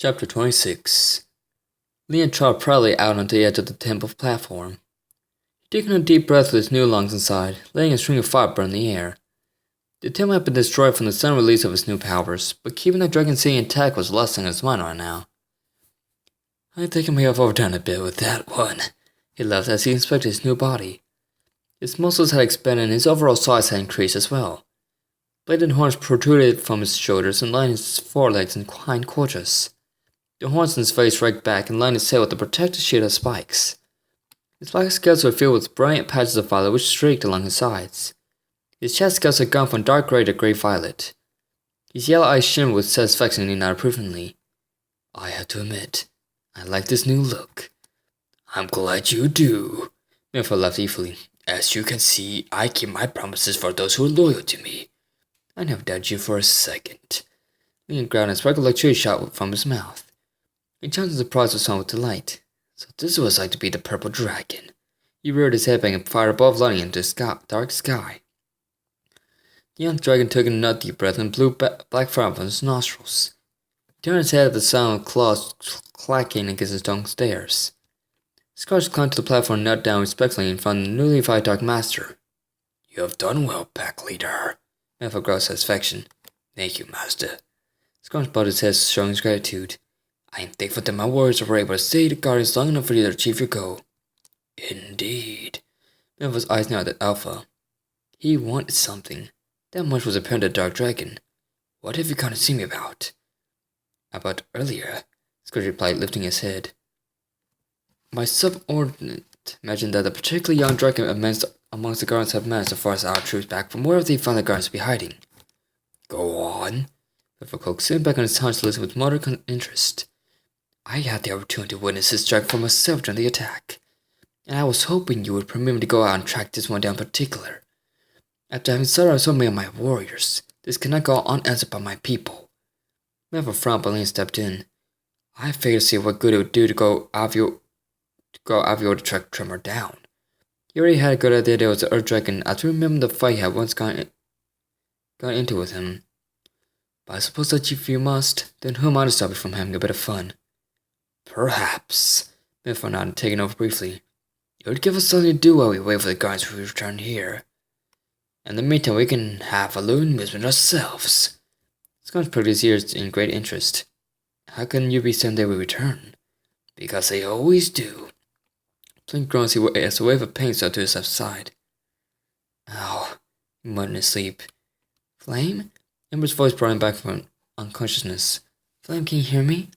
Chapter 26. Leon trod proudly out on the edge of the temple platform. He took a deep breath with his new lungs inside, letting a string of fire burn the air. The temple had been destroyed from the sudden release of his new powers, but keeping the Dragon City intact was less on his mind right now. I think I may have overdone a bit with that one, he laughed as he inspected his new body. His muscles had expanded and his overall size had increased as well. Bladed horns protruded from his shoulders and lined his forelegs and hind quarters. The horns in his face raked back and lined his tail with a protective shield of spikes. His black scales were filled with brilliant patches of violet which streaked along his sides. His chest scales had gone from dark gray to gray violet. His yellow eyes shimmered with satisfaction and he nodded approvingly. I have to admit, I like this new look. I'm glad you do, Milford laughed evilly. As you can see, I keep my promises for those who are loyal to me. I never doubted you for a second. Leon growled and a sparkle of electricity shot from his mouth. He jumped in surprise and saw with delight. So this was like to be the purple dragon. He reared his head back and fired above lighting into the dark sky. The young dragon took a deep breath and blew black fire from his nostrils. He turned his head at the sound of claws clacking against the stone stairs. Scarce climbed to the platform and knelt down respectfully in front of the newly fired Dark Master. You have done well, pack leader, Melfa growled satisfaction. Thank you, master. Scarce bowed his head, showing his gratitude. I am thankful that my warriors were able to stay the guardians long enough for you to achieve your goal. Indeed. Melfa's eyes narrowed at Alpha. He wanted something. That much was apparent to the Dark Dragon. What have you come to see me about? About earlier, Scourge replied, lifting his head. My subordinate imagined that a particularly young dragon amongst the guardians had managed to force our troops back from wherever they found the guardians to be hiding. Go on, Melfa coaxed, sitting back on his haunches to listen with moderate interest. I had the opportunity to witness this dragon for myself during the attack, and I was hoping you would permit me to go out and track this one down in particular. After having slaughtered so many of my warriors, this cannot go unanswered by my people. Melfa frowned but Leon stepped in. I failed to see what good it would do to go out of your to track Tremor down. He already had a good idea there was the Earth Dragon as we remember the fight he had once gone into with him. But I suppose that if you must, then who am I to stop you from having a bit of fun? Perhaps, Melfa nodded, taking over briefly. It would give us something to do while we wait for the guards to return here. In the meantime, we can have a little amusement ourselves. Sconge pricked his ears in great interest. How can you be certain they will return? Because they always do. Flink groaned as a wave of pain started to his left side. Ow, he muttered in his sleep. Flame? Ember's voice brought him back from unconsciousness. Flame, can you hear me?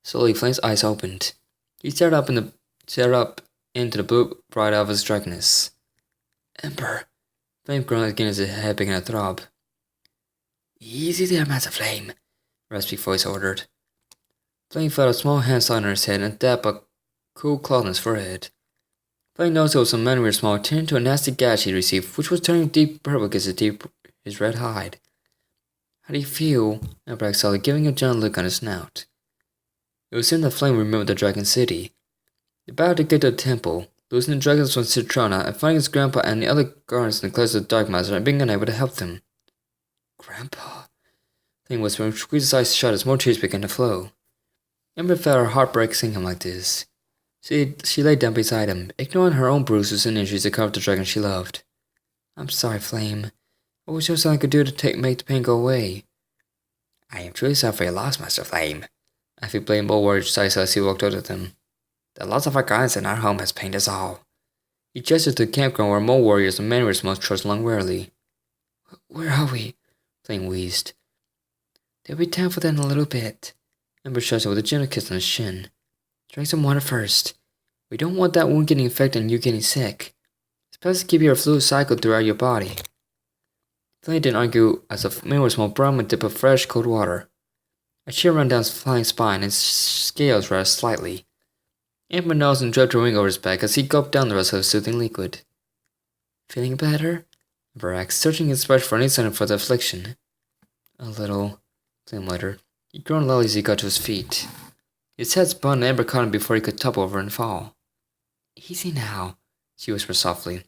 Slowly, Flame's eyes opened. He stared up into the blue bright of his dragonness. Ember, Flame groaned again as his head began to throb. Easy there, Master Flame, a raspy voice ordered. Flame felt a small hand slide on his head and dabbed a cool cloth on his forehead. Flame noticed there was some manner small turned to a nasty gash he received, which was turning deep purple against his red hide. How do you feel? Ember asked slowly, giving him a gentle look on his snout. It was soon that Flame remembered the Dragon City. They bowed to get to the temple, losing the dragons from Citrona and finding his grandpa and the other guards in the clutches of the Dark Master and being unable to help them. Grandpa? Flame whispered and squeezed his eyes shut as more tears began to flow. Ember felt her heart break seeing him like this. She lay down beside him, ignoring her own bruises and injuries that covered the dragon she loved. I'm sorry, Flame. What was there something I could do to make the pain go away? I am truly sorry for your loss, Master Flame. Effie blamed all words sighed as he walked out with him. The loss of our guardians in our home has pained us all. He gestured to the campground where more warriors and men were most trudged along wearily. Where are we? Flame wheezed. There'll be time for that in a little bit. Ember shut with a gentle kiss on his shin. Drink some water first. We don't want that wound getting infected and you getting sick. It's best to keep your fluid cycle throughout your body. Flame didn't argue as the man was more brown with a dip of fresh, cold water. A chill ran down his flying spine and his scales rose slightly. Ember nosed and draped her wing over his back as he gulped down the rest of the soothing liquid. Feeling better? Ember asked, searching his breast for any sign for the affliction. A little, Flame muttered. He groaned loudly as he got to his feet. His head spun and Ember caught him before he could topple over and fall. Easy now, she whispered softly.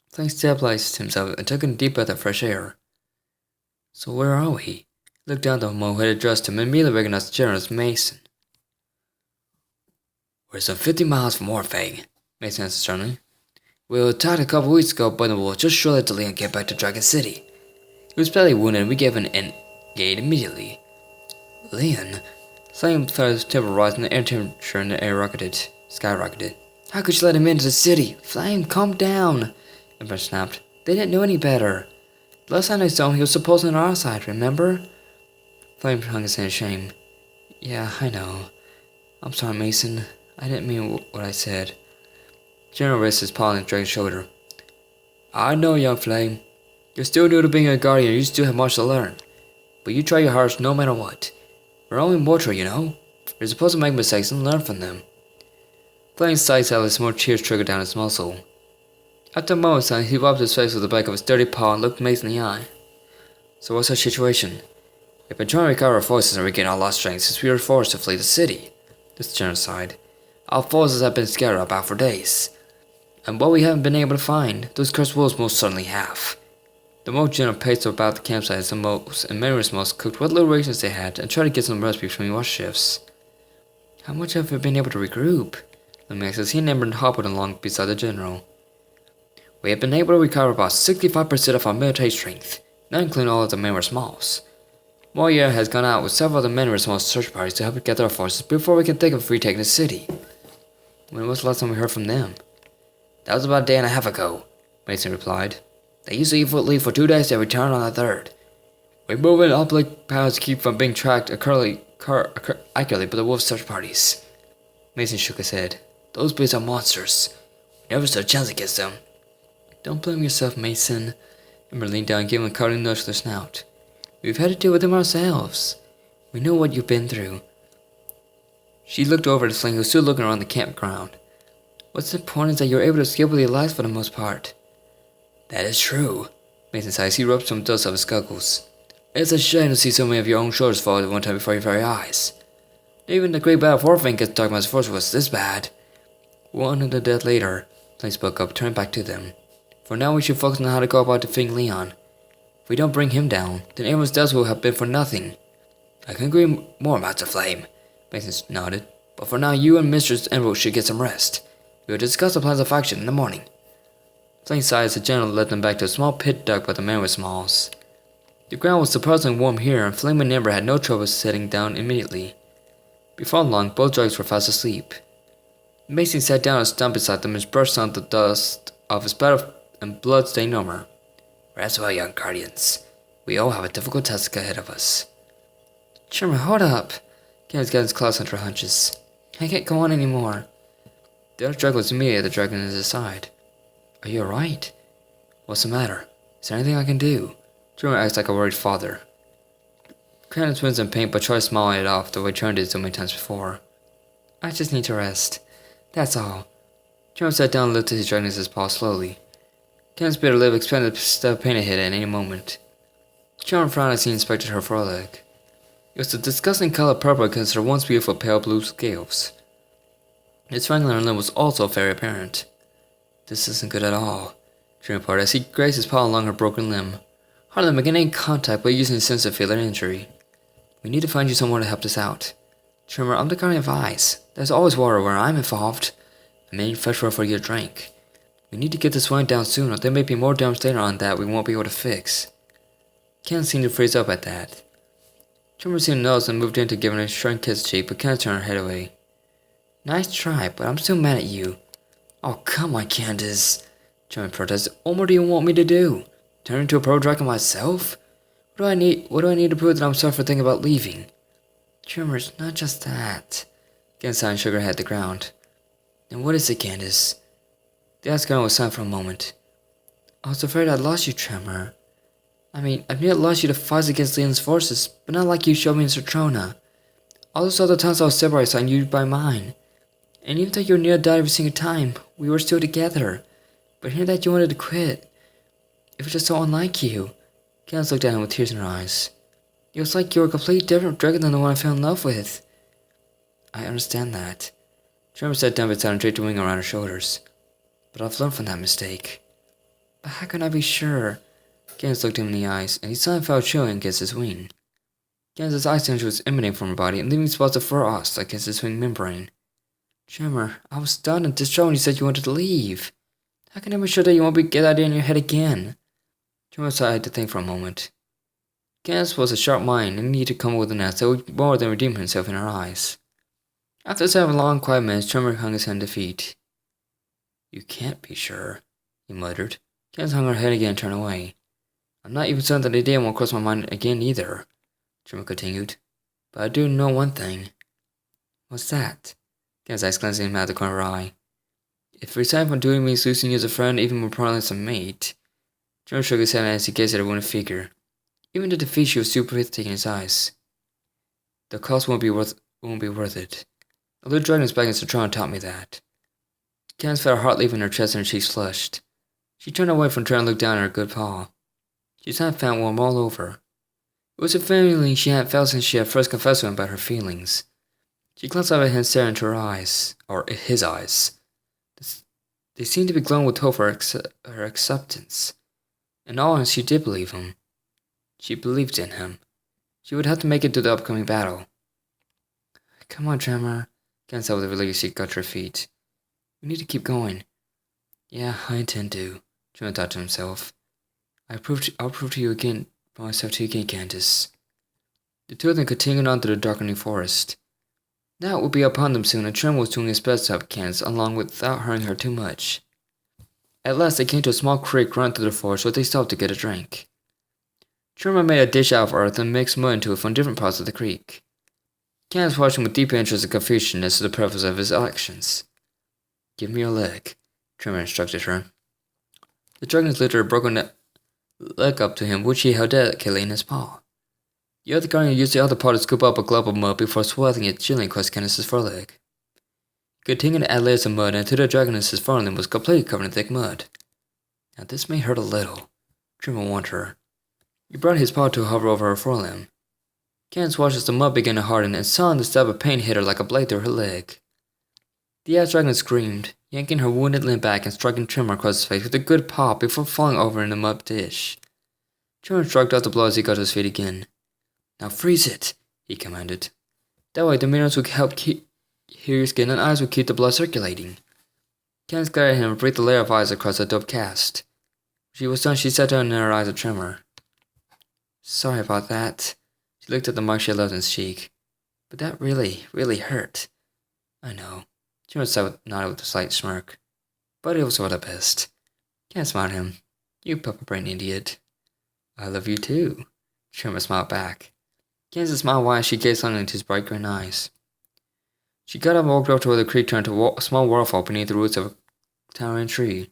Flame stabilized himself and took in a deep breath of fresh air. So where are we? Looked down the homo who had addressed him and immediately recognized the general as Mason. We're some 50 miles from Orphang, Mason answered sternly. We were attacked a couple weeks ago by the wolves just shortly after Leon came back to Dragon City. He was badly wounded and we gave him an aid immediately. Leon? Flame felt his temper rise and the air temperature in the air skyrocketed. How could you let him into the city? Flame, calm down, Ember snapped. They didn't know any better. Last time I saw him, he was supposedly on our side, remember? Flame hung his head in shame. Yeah, I know. I'm sorry, Mason. I didn't mean what I said. General raised his paw on the dragon's shoulder. I know, young Flame. You're still new to being a guardian and you still have much to learn. But you try your hardest no matter what. We're only mortal, you know. You're supposed to make mistakes and learn from them. Flame's sighs out as more tears trickled down his muzzle. After a moment's silence, he wiped his face with the back of his dirty paw and looked Mason in the eye. So what's our situation? We've been trying to recover our forces and regain our lost strength since we were forced to flee the city. This general sighed. Our forces have been scattered about for days. And what we haven't been able to find, those cursed wolves most certainly have. The more general paced about the campsite as the most and many most cooked what little rations they had and tried to get some rest between watch shifts. How much have we been able to regroup? Let me ask as he and Ember hobbled along beside the general. We have been able to recover about 65% of our military strength, not including all of the men smalls. Moya has gone out with several of the men small search parties to help gather our forces before we can think of retaking the city. When was the last time we heard from them? That was about a day and a half ago, Mason replied. They usually leave for 2 days and return on the 3rd. We move in oblique paths to keep from being tracked accurately by the wolf search parties. Mason shook his head. Those beasts are monsters. We never stood a chance against them. Don't blame yourself, Mason. Ember leaned down and gave him a cutting nudge to the snout. We've had to deal with them ourselves. We know what you've been through. She looked over at Sling, who was still looking around the campground. What's important is that you're able to escape with your lives for the most part. That is true, Mason sighed as he rubbed some dust off his goggles. It's a shame to see so many of your own shoulders fall at one time before your very eyes. Even the great battle of Orphang gets talking about his force was this bad. One and a death later, Flame spoke up, turning back to them. For now we should focus on how to go about defeating Leon. If we don't bring him down, then everyone's deaths will have been for nothing. I can agree more, Master Flame, Mason nodded. But for now you and Mistress Emerald should get some rest. We will discuss the plans of action in the morning. Flame sighed as the general led them back to a small pit dug by the man with smalls. The ground was surprisingly warm here, and Flame and Ember had no trouble sitting down immediately. Before long, both dragons were fast asleep. Mason sat down on a stump beside them and brushed on the dust of his battle and blood-stained armor. Rest well, young guardians. We all have a difficult task ahead of us. Sherman, hold up. Candace got his claws under her hunches. I can't go on anymore. The other dragon was immediately at the dragon at his side. Are you alright? What's the matter? Is there anything I can do? Dreamer acts like a worried father. Candace wins in pain but tries smiling it off the way Dreamer did so many times before. I just need to rest. That's all. Dreamer sat down and lifted his dragon in his paw slowly. Candace bit her lip, expecting the pain to hit at any moment. Dreamer frowned as he inspected her foreleg. It was a disgusting color purple against her once beautiful pale blue scales. Its triangular limb was also very apparent. This isn't good at all, Dreamer reported as he grazed his paw along her broken limb, hardly making any contact but using his sense to feel an injury. We need to find you someone to help us out. Dreamer, I'm the guardian of ice. There's always water where I'm involved. I made fresh water for you to drink. We need to get this wine down soon, or there may be more damage later on that we won't be able to fix. Ken seemed to freeze up at that. Dreamer seemed to notice and moved in to give him a shrunk kiss cheek, but Ken turned her head away. Nice try, but I'm still mad at you. Oh, come on, Candace, Dreamer protested. What more do you want me to do? Turn into a pro dragon myself? What do I need to prove that I'm sorry for thinking about leaving? Dreamer, it's not just that. Candace shook her head at the ground. Then what is it, Candace? The Asgard was silent for a moment. I was afraid I'd lost you, Tremor. I mean, I've nearly lost you to fight against Leon's forces, but not like you showed me in Sertrona. All those other times I was separated, I knew you by mine. And even though you were near died every single time, we were still together. But hearing that you wanted to quit, it was just so unlike you. Candace looked at him with tears in her eyes. It was like you were a completely different dragon than the one I fell in love with. I understand that. Trevor sat down beside her and draped a wing around her shoulders. But I've learned from that mistake. But how can I be sure? Candace looked him in the eyes, and he suddenly felt chilling against his wing. Kansas' ice energy was emanating from her body and leaving spots of fur ice against the swing membrane. Tremor, I was stunned and distraught when you said you wanted to leave. How can I be sure that you won't get that idea in your head again? Tremor sighed to think for a moment. Kansas was a sharp mind and needed to come up with an answer that would more than redeem himself in her eyes. After 7 long, quiet minutes, Tremor hung his head in defeat. You can't be sure, he muttered. Kansas hung her head again and turned away. I'm not even certain that the idea won't cross my mind again either, Tremor continued. But I do know one thing. What's that? Kansas asked, glancing at him out of the corner of her eye. If resigning from duty means losing you as a friend, even more importantly as a mate. Tremor shook his head as he gazed at her wounded figure. Even the defeat she was too breathtaking in his eyes. The cost won't be worth it. A little dragon's back against the throne taught me that. Kansas felt her heart leaving her chest and her cheeks flushed. She turned away from trying to look down at her good paw. She found warm all over. It was a feeling she hadn't felt since she had first confessed to him about her feelings. She glanced up at him, staring into her eyes, or his eyes. They seemed to be glowing with hope for her acceptance. In all honesty, she did believe him. She believed in him. She would have to make it to the upcoming battle. Come on, Tremor, Kansas said with a relief as she got to her feet. We need to keep going. Yeah, I intend to, Tremor thought to himself. I'll prove to you again, myself to you again, Candace. The two of them continued on through the darkening forest. Now it would be upon them soon, and Tremor was doing his best to help Candace along without hurrying her too much. At last they came to a small creek run through the forest where they stopped to get a drink. Tremor made a dish out of earth and mixed mud into it from different parts of the creek. Candace watched him with deep interest and confusion as to the purpose of his actions. Give me your leg, Tremor instructed her. The dragon lifted her broken leg up to him, which he held delicately in his paw. The other guardian used the other paw to scoop up a glob of mud before swathing it gently across Candace's foreleg. He continued to add layers of mud until the dragoness's forelimb was completely covered in thick mud. Now this may hurt a little, Tremor warned her. He brought his paw to hover over her forelimb. Candace watched as the mud began to harden and saw the stab of pain hit her like a blade through her leg. The ass-dragon screamed, yanking her wounded limb back and striking Tremor across his face with a good paw before falling over in the mud dish. Tremor shrugged out the blow as he got to his feet again. Now freeze it, he commanded. That way the minerals would help heal your skin and eyes would keep the blood circulating. Candace glared at him and breathed a layer of ice across the dope cast. When she was done, she sat down in her eyes at Tremor. Sorry about that. She looked at the mark she had left in his cheek. But that really hurt. I know. Tremor nodded with a slight smirk. But it was for the best. Candace smiled at him. You pepper-brained idiot. I love you too. Tremor smiled back. Candace smiled wide as she gazed longingly into his bright green eyes. She got up and walked over to where the creek turned to a small waterfall beneath the roots of a towering tree.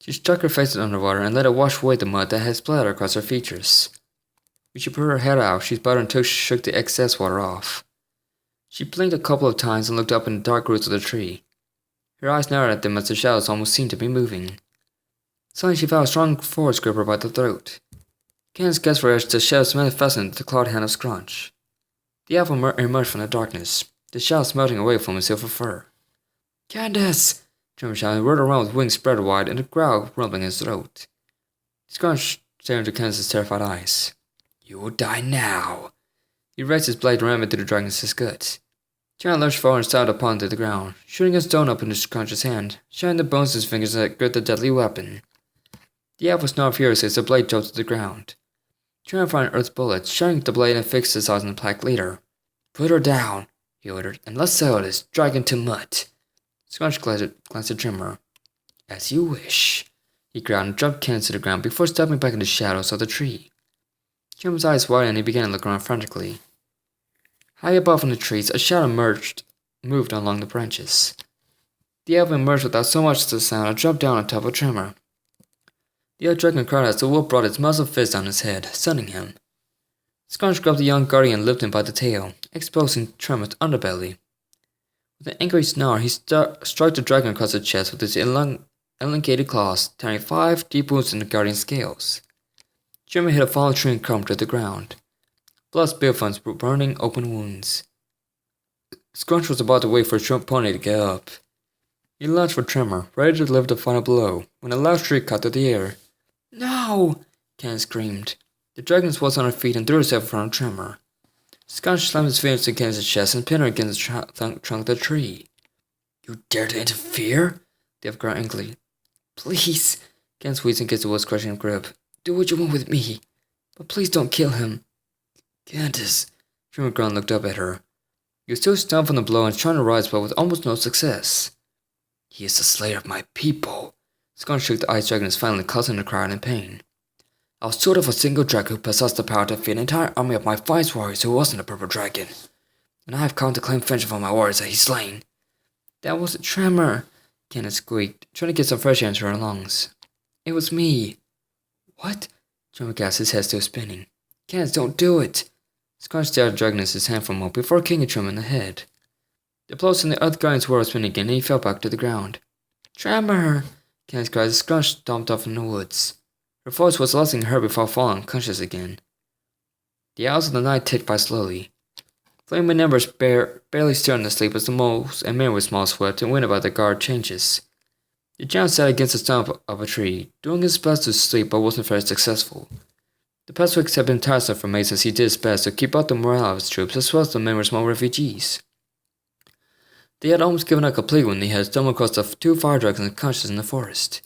She struck her face under water and let it wash away the mud that had splattered across her features. When she put her head out, she sputtered and shook the excess water off. She blinked a couple of times and looked up in the dark roots of the tree. Her eyes narrowed at them as the shadows almost seemed to be moving. Suddenly she felt a strong force grip her by the throat. Candace gasped for air as the shadows fastened the clawed hand of Scrunch. The elf emerged from the darkness, the shadows melting away from his silver fur. Candace! Tremor shouted and whirled around with wings spread wide and a growl rumbling in his throat. Scrunch stared into Candace's terrified eyes. You will die now. He raised his blade and rammed it through the dragon's gut. Giant lurched forward and started upon to the ground, shooting a stone up into Scrunch's hand, shattering the bones of his fingers that gripped the deadly weapon. The elf was snarled furiously as the blade dropped to the ground. Tremor fired Earth's bullet, shattering the blade and fixed his eyes on the black leader. Put her down, he ordered, and let's settle this dragon to mud. Scrunch glanced at Tremor. As you wish, he growled and dropped Candace to the ground before stepping back in the shadows of the tree. Tremor's eyes widened and he began to look around frantically. High above in the trees, a shadow moved along the branches. The elf emerged without so much as a sound and dropped down on top of Tremor. The old dragon cried as the wolf brought its muzzled fist on his head, stunning him. Scrunch grabbed the young guardian and lifted him by the tail, exposing Tremor's underbelly. With an angry snarl, he struck the dragon across the chest with his elongated claws, tearing 5 deep wounds in the guardian's scales. Tremor hit a fallen tree and crumbled to the ground. Blood spilled from his burning open wounds. Scrunch was about to wait for his pony to get up. He lunged for Tremor, ready to deliver the final blow, when a loud shriek caught through the air. No! Candace screamed. The dragon was on her feet and threw herself in front of Tremor. Sconge slammed his fingers against his chest and pinned her against the trunk of the tree. You dare to interfere? The elf growled angrily. Please, Ken squeezed against the wood's crushing grip. Do what you want with me, but please don't kill him. Candace, Trimmer Ground looked up at her. He was still stunned from the blow and trying to rise, but with almost no success. He is the slayer of my people. Sconge shook the ice dragon and finally causing her to cry out in pain. I was told of a single dragon who possessed the power to defeat an entire army of my finest warriors who wasn't a purple dragon. And I have come to claim vengeance for my warriors that he's slain. That was a tremor, Candace squeaked, trying to get some fresh air into her lungs. It was me. What? Tremor gasped, his head still spinning. Candace, don't do it. Sconge stared at the dragon in his hand for a moment before kicking Tremor in the head. The blows from the other guardian's world spinning again and he fell back to the ground. Tremor! Candace cried as Sconge stomped off in the woods. Her voice was losing her before falling unconscious again. The hours of the night ticked by slowly. Flaming embers barely stirred in the sleep as the moles and men with small swept and went about their guard changes. The giant sat against the stump of a tree, doing his best to sleep but wasn't very successful. The past weeks had been tiresome for Mace as he did his best to keep up the morale of his troops as well as the men were small refugees. They had almost given up completely when they had stumbled across the two fire dragons unconscious in the forest.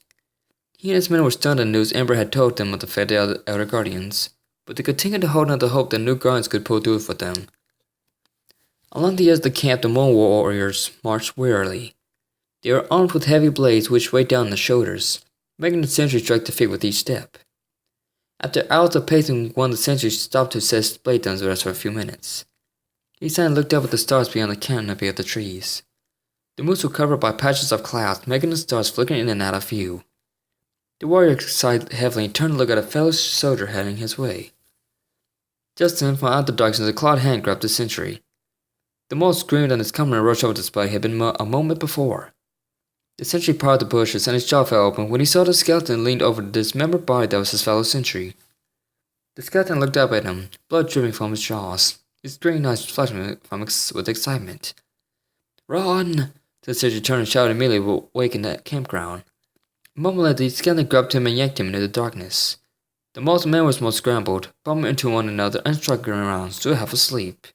He and his men were stunned at the news Amber had told them of the fate of the Elder Guardians, but they continued to hold on to hope that new guardians could pull through for them. Along the edge of the camp, the Moon warriors marched wearily. They were armed with heavy blades which weighed down their shoulders, making the sentries strike their feet with each step. After hours of pacing, one of the sentries stopped to set his blade down to rest for a few minutes. He sat and looked up at the stars beyond the canopy of the trees. The moons were covered by patches of clouds, making the stars flickering in and out of view. The warrior sighed heavily and turned to look at a fellow soldier heading his way. Just then, from out the darkness, a clawed hand grabbed the sentry. The mole screamed and his comrade rushed over to spy had been a moment before. The sentry parted the bushes and his jaw fell open when he saw the skeleton leaned over the dismembered body that was his fellow sentry. The skeleton looked up at him, blood dripping from his jaws, his green eyes flashing with excitement. Run! The sentry turned and shouted immediately, waking the campground. A moment later, the skeleton grabbed him and yanked him into the darkness. The most men were scrambled, bumping into one another and struggling around, still half asleep.